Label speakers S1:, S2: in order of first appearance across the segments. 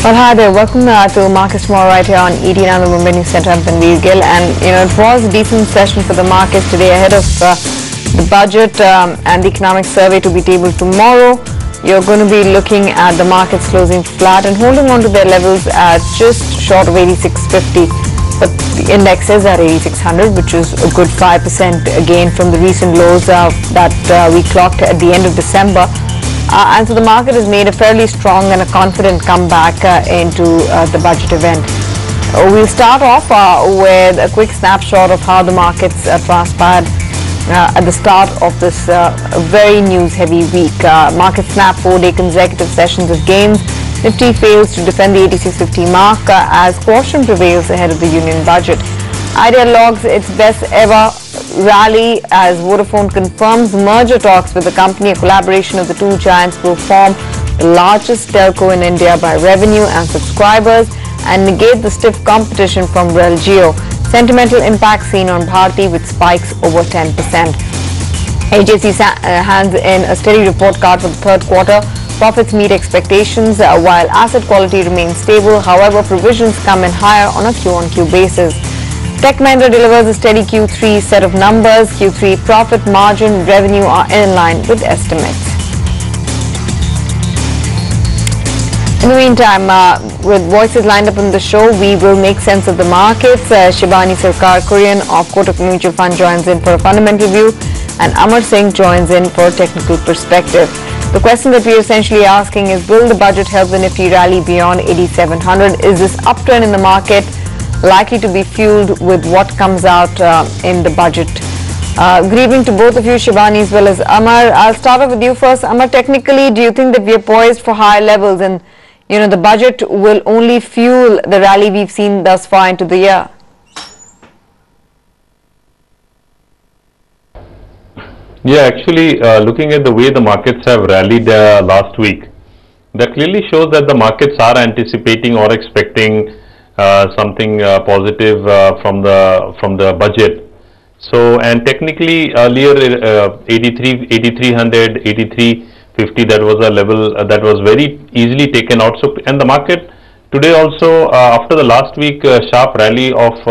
S1: Well, hi there. Welcome to Markets Tomorrow right here on ET and the Mumbai News Center. I'm Tanveer Gill, and it was a decent session for the markets today ahead of the budget and the economic survey to be tabled tomorrow. You're going to be looking at the markets closing flat and holding on to their levels at just short of 8650. But the index is at 8600, which is a good 5% gain from the recent lows that we clocked at the end of December. And so the market has made a fairly strong and a confident comeback into the budget event. We'll start off with a quick snapshot of how the markets transpired at the start of this very news-heavy week. Market snapped 4-day consecutive sessions of gains. Nifty fails to defend the 8650 mark as caution prevails ahead of the union budget. Idea logs its best ever rally as Vodafone confirms merger talks with the company. A collaboration of the two giants will form the largest telco in India by revenue and subscribers and negate the stiff competition from RailJio. Sentimental impact seen on Bharti with spikes over 10%. HDFC hands in a steady report card for the third quarter. Profits meet expectations while asset quality remains stable. However, provisions come in higher on a Q-on-Q basis. Tech Mahindra delivers a steady Q3 set of numbers. Q3 profit, margin, revenue are in line with estimates. In the meantime, with voices lined up on the show, we will make sense of the markets. Shibani Sarkar-Kurian of Kotak Mutual Fund joins in for a fundamental view, and Amar Singh joins in for a technical perspective. The question that we are essentially asking is, will the budget help the Nifty rally beyond 8700? Is this uptrend in the market likely to be fueled with what comes out in the budget? Good evening to both of you, Shibani as well as Amar. I'll start off with you first. Amar, technically, do you think that we are poised for higher levels and the budget will only fuel the rally we've seen thus far into the year?
S2: Yeah, actually, looking at the way the markets have rallied last week, that clearly shows that the markets are anticipating or expecting something positive from the budget. So, and technically earlier 8300, 8350, that was a level that was very easily taken out. So, and the market today also after the last week sharp rally of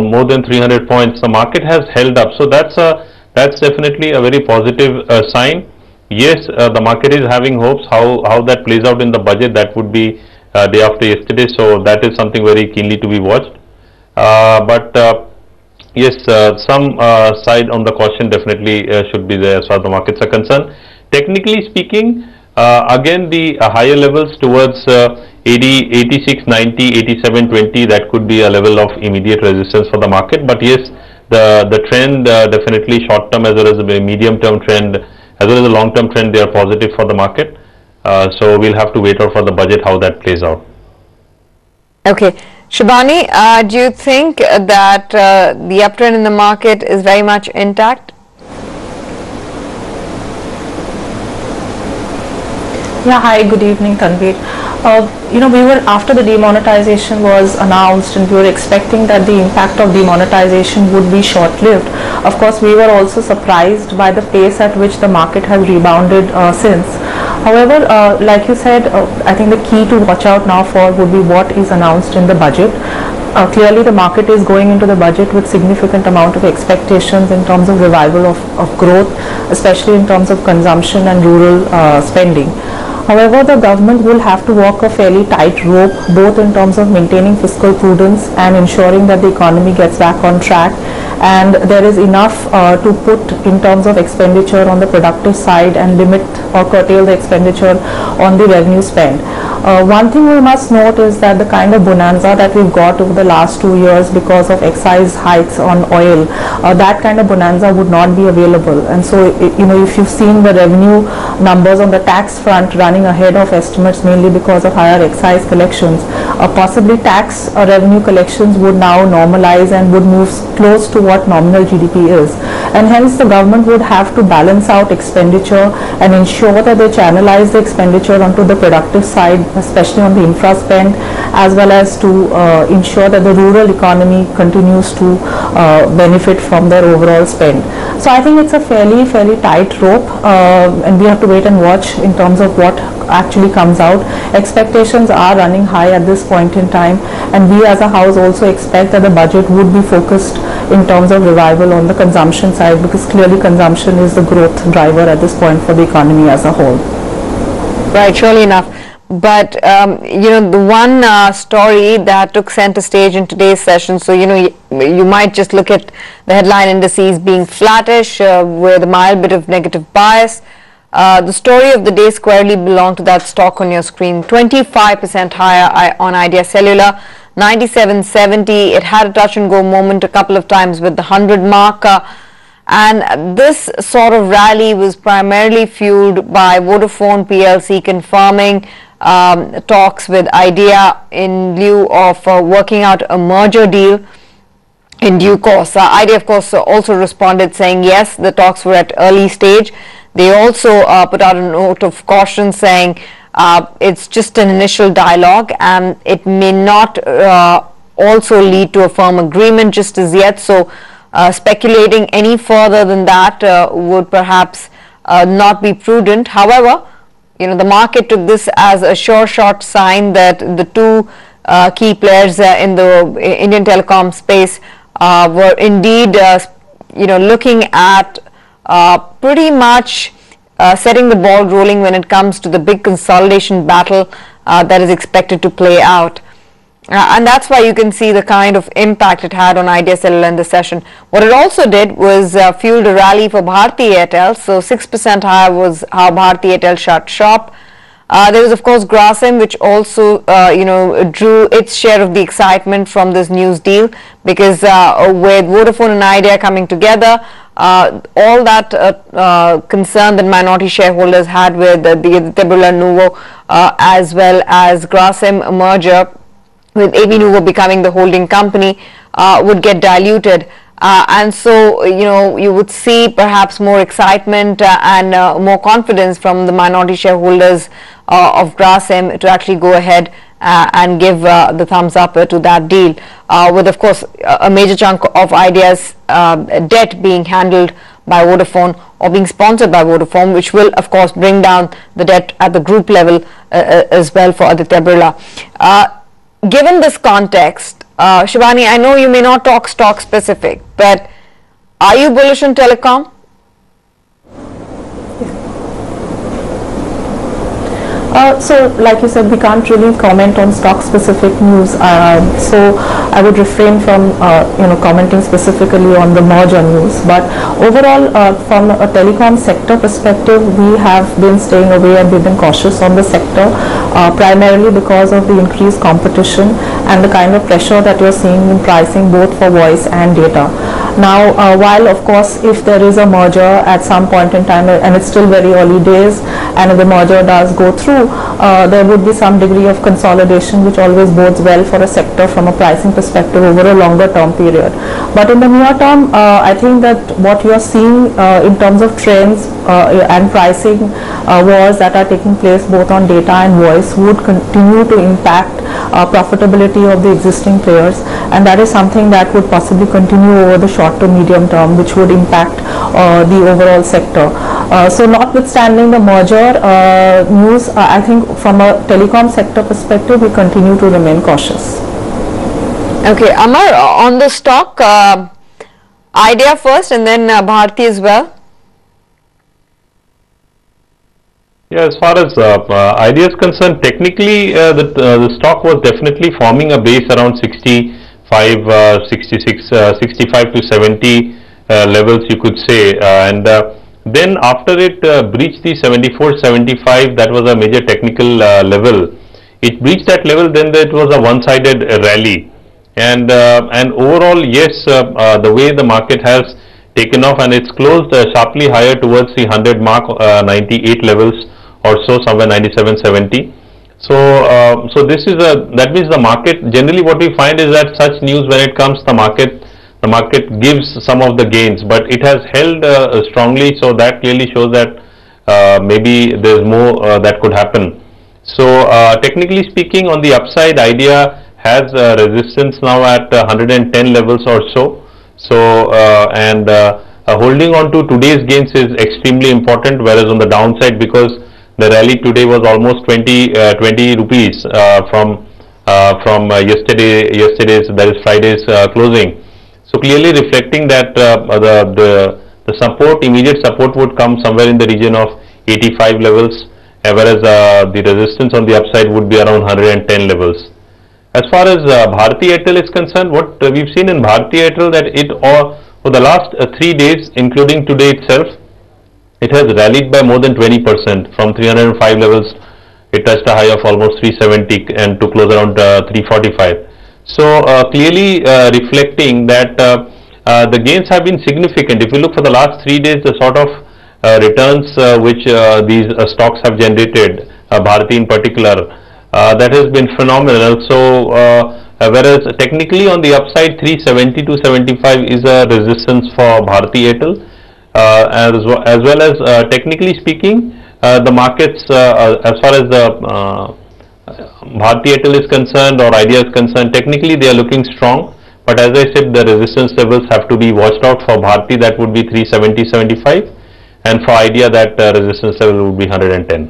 S2: more than 300 points, the market has held up. So that's definitely a very positive sign. Yes, the market is having hopes. How that plays out in the budget, that would be day after yesterday, so that is something very keenly to be watched. Yes, some side on the caution definitely should be there as far as the markets are concerned. Technically speaking, again the higher levels towards 86, 90, 87, 20, that could be a level of immediate resistance for the market. But yes, the trend definitely short term as well as the medium term trend as well as the long term trend, they are positive for the market. So we'll have to wait out for the budget how that plays out.
S1: Okay, Shibani, do you think that the uptrend in the market is very much intact?
S3: Yeah, hi, good evening, Tanveer. We were, after the demonetization was announced, and we were expecting that the impact of demonetization would be short-lived. Of course, we were also surprised by the pace at which the market has rebounded since. However, like you said, I think the key to watch out now for would be what is announced in the budget. Clearly, the market is going into the budget with significant amount of expectations in terms of revival of growth, especially in terms of consumption and rural spending. However, the government will have to walk a fairly tight rope, both in terms of maintaining fiscal prudence and ensuring that the economy gets back on track, and there is enough to put in terms of expenditure on the productive side and limit or curtail the expenditure on the revenue spend. One thing we must note is that the kind of bonanza that we've got over the last 2 years because of excise hikes on oil, that kind of bonanza would not be available. And so, if you've seen the revenue numbers on the tax front running ahead of estimates mainly because of higher excise collections, possibly tax revenue collections would now normalize and would move close to what nominal GDP is. And hence the government would have to balance out expenditure and ensure that they channelize the expenditure onto the productive side especially on the infra spend, as well as to ensure that the rural economy continues to benefit from their overall spend. So I think it's a fairly tight rope, and we have to wait and watch in terms of what actually comes out. Expectations are running high at this point in time, and we as a house also expect that the budget would be focused in terms of revival on the consumption side, because clearly consumption is the growth driver at this point for the economy as a whole.
S1: Right, surely enough. But you know, the one story that took center stage in today's session, so you know, you might just look at the headline indices being flattish with a mild bit of negative bias. The story of the day squarely belonged to that stock on your screen, 25% higher on Idea Cellular, 97.70. It had a touch and go moment a couple of times with the 100 mark. And this sort of rally was primarily fueled by Vodafone PLC confirming talks with Idea in lieu of working out a merger deal in due course. Idea, of course, also responded saying yes, the talks were at early stage. They also put out a note of caution saying it's just an initial dialogue and it may not also lead to a firm agreement just as yet. So speculating any further than that would perhaps not be prudent. However, you know, the market took this as a sure shot sign that the two key players in the Indian telecom space were indeed, you know, looking at pretty much setting the ball rolling when it comes to the big consolidation battle that is expected to play out. And that's why you can see the kind of impact it had on Idea Cellular in the session. What it also did was fueled a rally for Bharti Airtel. So 6% higher was how Bharti Airtel shut shop. There was, of course, Grasim, which also, you know, drew its share of the excitement from this news deal, because with Vodafone and Idea coming together, all that concern that minority shareholders had with the Birla Nuvo as well as Grasim merger, with AB Nuvo becoming the holding company, would get diluted. And so, you know, you would see perhaps more excitement and more confidence from the minority shareholders of Grasim to actually go ahead and give the thumbs up to that deal, with, of course, a major chunk of Idea's debt being handled by Vodafone or being sponsored by Vodafone, which will, of course, bring down the debt at the group level as well for Aditya Birla. Given this context, Shivani, I know you may not talk stock specific, but are you bullish on telecom?
S3: So, like you said, we can't really comment on stock-specific news. So, I would refrain from, you know, commenting specifically on the merger news. But overall, from a telecom sector perspective, we have been staying away and we've been cautious on the sector, primarily because of the increased competition and the kind of pressure that you're seeing in pricing both for voice and data. Now, while of course, if there is a merger at some point in time, and it's still very early days, and if the merger does go through, there would be some degree of consolidation, which always bodes well for a sector from a pricing perspective over a longer term period. But in the near term, I think that what you are seeing in terms of trends and pricing wars that are taking place both on data and voice would continue to impact profitability of the existing players, and that is something that would possibly continue over the short to medium term, which would impact the overall sector. So notwithstanding the merger news, I think from a telecom sector perspective, we continue to remain cautious.
S1: Okay, Amar, on the stock, Idea first and then Bharti as well.
S2: Yeah, as far as Idea is concerned, technically the stock was definitely forming a base around 65, 66, 65 to 70 levels, you could say, and then after it breached the 74, 75, that was a major technical level. It breached that level, then it was a one-sided rally, and overall, yes, the way the market has taken off, and it's closed sharply higher towards the 100 mark, 98 levels or so, somewhere 97, 70. So this is that means the market, generally what we find is that such news, when it comes, the market gives some of the gains, but it has held strongly, so that clearly shows that maybe there's more that could happen. So technically speaking, on the upside, idea has resistance now at 110 levels or so. So holding on to today's gains is extremely important, whereas on the downside, because the rally today was almost 20 rupees from yesterday's, that is Friday's closing. So clearly reflecting that the support, immediate support would come somewhere in the region of 85 levels, whereas the resistance on the upside would be around 110 levels. As far as Bharti Airtel is concerned, what we've seen in Bharti Airtel, that it for the last 3 days, including today itself, it has rallied by more than 20%. From 305 levels, it touched a high of almost 370 and to close around 345. So clearly reflecting that the gains have been significant. If you look for the last 3 days, the sort of returns which these stocks have generated, Bharti in particular, that has been phenomenal. So whereas technically on the upside, 370 to 75 is a resistance for Bharti Airtel, as well as technically speaking, the markets as far as the Bharti Airtel is concerned or Idea is concerned, technically they are looking strong, but as I said, the resistance levels have to be watched out. For Bharti, that would be 370-75, and for Idea, that resistance level would be 110.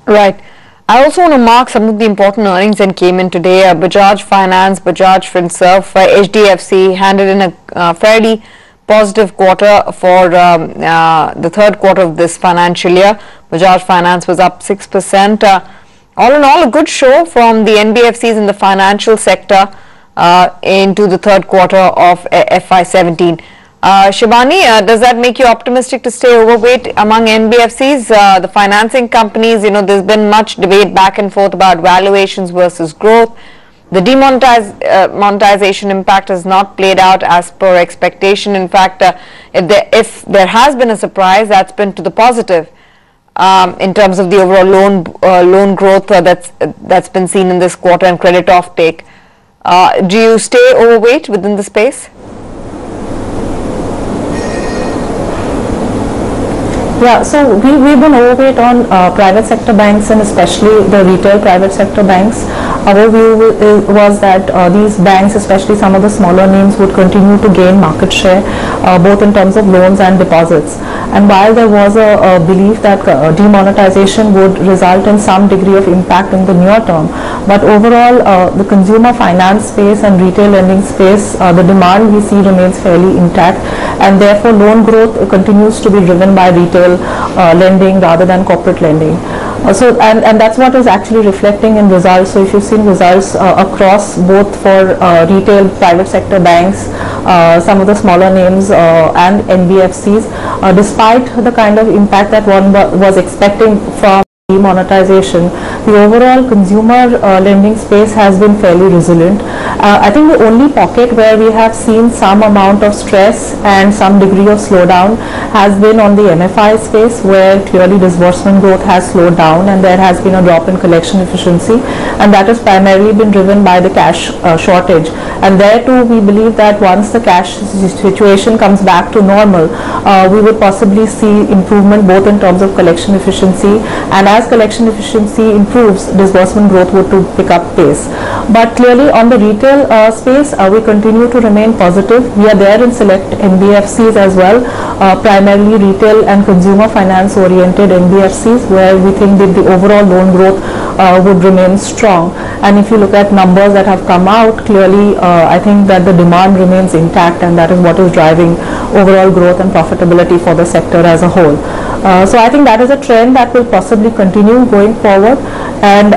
S1: Right. I also want to mark some of the important earnings that came in today. Bajaj Finance, Bajaj Finserv, HDFC handed in a fairly positive quarter for the third quarter of this financial year. Bajaj Finance was up 6%. All in all, a good show from the NBFCs in the financial sector into the third quarter of FY17. Shivani, does that make you optimistic to stay overweight among NBFCs? The financing companies, there's been much debate back and forth about valuations versus growth. The demonetization impact has not played out as per expectation. In fact, if there has been a surprise, that's been to the positive in terms of the overall loan growth that's been seen in this quarter and credit offtake. Do you stay overweight within the space?
S3: Yeah, so we've been overweight on private sector banks and especially the retail private sector banks. Our view was that these banks, especially some of the smaller names, would continue to gain market share both in terms of loans and deposits. And while there was a belief that demonetization would result in some degree of impact in the near term, but overall the consumer finance space and retail lending space, the demand we see remains fairly intact, and therefore loan growth continues to be driven by retail lending rather than corporate lending. And that's what is actually reflecting in results. So if you've seen results across both for retail private sector banks, some of the smaller names and NBFCs, despite the kind of impact that one was expecting from demonetization, the overall consumer lending space has been fairly resilient. I think the only pocket where we have seen some amount of stress and some degree of slowdown has been on the MFI space, where clearly disbursement growth has slowed down and there has been a drop in collection efficiency, and that has primarily been driven by the cash shortage. And there too we believe that once the cash situation comes back to normal, we would possibly see improvement both in terms of collection efficiency, and as collection efficiency improves, disbursement growth would to pick up pace. But clearly on the retail space, we continue to remain positive. We are there in select NBFCs as well, primarily retail and consumer finance oriented NBFCs, where we think that the overall loan growth would remain strong. And if you look at numbers that have come out, clearly I think that the demand remains intact, and that is what is driving overall growth and profitability for the sector as a whole. So I think that is a trend that will possibly continue going forward, and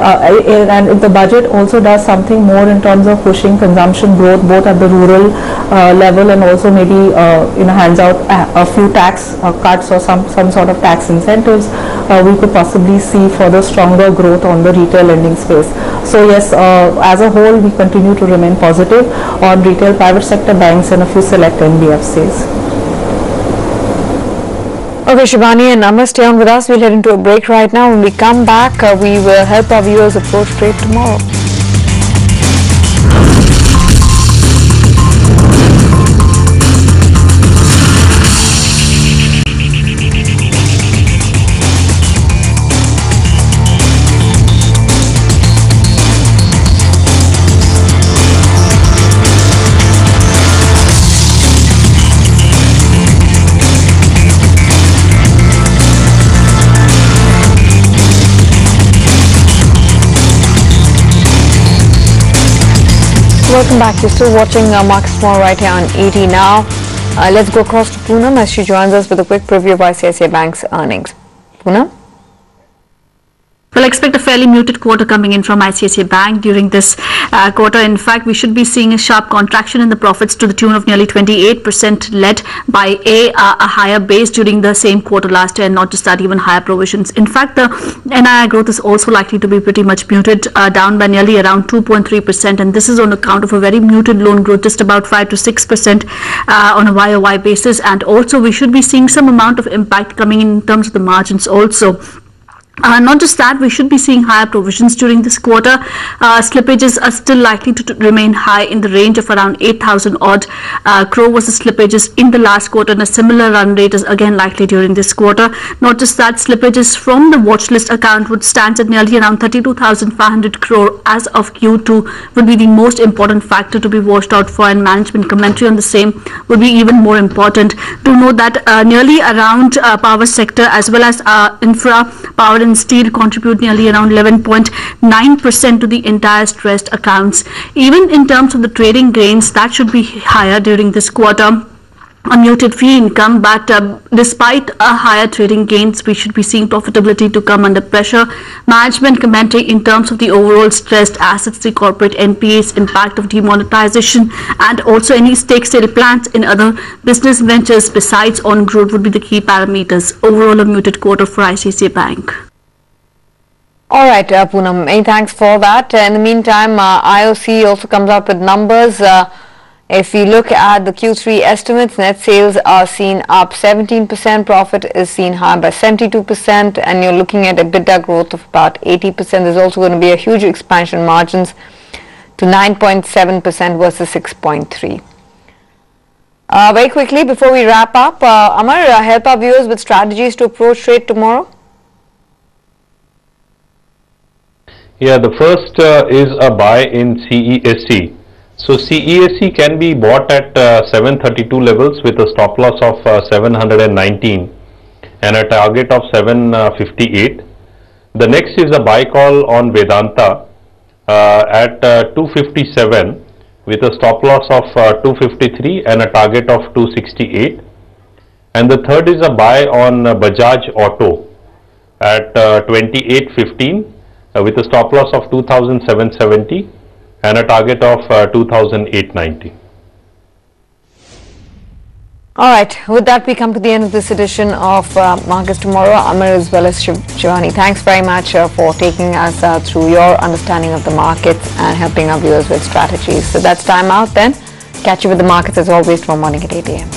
S3: if the budget also does something more in terms of pushing consumption growth both at the rural level, and also maybe hands out a few tax cuts or some sort of tax incentives, we could possibly see further stronger growth on the retail lending space. So yes, as a whole we continue to remain positive on retail private sector banks and a few select NBFCs.
S1: Okay, Shivani and Amar, stay on with us. We'll head into a break right now. When we come back, we will help our viewers approach trade tomorrow. Welcome back. You're still watching Markets Tomorrow right here on ET Now. Let's go across to Poonam as she joins us with a quick preview of ICICI Bank's earnings. Poonam?
S4: Well, expect a fairly muted quarter coming in from ICICI Bank during this quarter. In fact, we should be seeing a sharp contraction in the profits to the tune of nearly 28%, led by a higher base during the same quarter last year, and not just that, even higher provisions. In fact, the NII growth is also likely to be pretty much muted, down by nearly around 2.3%, and this is on account of a very muted loan growth, just about 5 to 6% on a YOY basis. And also, we should be seeing some amount of impact coming in terms of the margins also. Not just that, we should be seeing higher provisions during this quarter. Slippages are still likely to remain high in the range of around 8,000 odd crore was the slippages in the last quarter, and a similar run rate is again likely during this quarter. Not just that, slippages from the watch list account would stand at nearly around 32,500 crore as of Q2, would be the most important factor to be watched out for, and management commentary on the same would be even more important. To note that nearly around power sector as well as infra, power and steel contribute nearly around 11.9% to the entire stressed accounts. Even in terms of the trading gains, that should be higher during this quarter. A muted fee income, but despite a higher trading gains, we should be seeing profitability to come under pressure. Management commentary in terms of the overall stressed assets, the corporate NPAs, impact of demonetization, and also any stake sale plans in other business ventures besides on growth would be the key parameters. Overall, a muted quarter for ICICI Bank.
S1: All right, Poonam, many thanks for that. In the meantime, IOC also comes up with numbers. If we look at the Q3 estimates, net sales are seen up 17%, profit is seen higher by 72%, and you're looking at EBITDA growth of about 80%. There's also going to be a huge expansion margins to 9.7% versus 6.3%. Very quickly, before we wrap up, Amar, help our viewers with strategies to approach trade tomorrow.
S2: Yeah, the first is a buy in CESC. So CESC can be bought at 732 levels with a stop loss of 719 and a target of 758. The next is a buy call on Vedanta at 257 with a stop loss of 253 and a target of 268. And the third is a buy on Bajaj Auto at 2815 with a stop loss of 2,770 and a target of 2,890.
S1: All right, with that we come to the end of this edition of Markets Tomorrow. Amar as well as Shivani, thanks very much for taking us through your understanding of the markets and helping our viewers with strategies. So that's time out then. Catch you with the markets as always tomorrow morning at 8 a.m.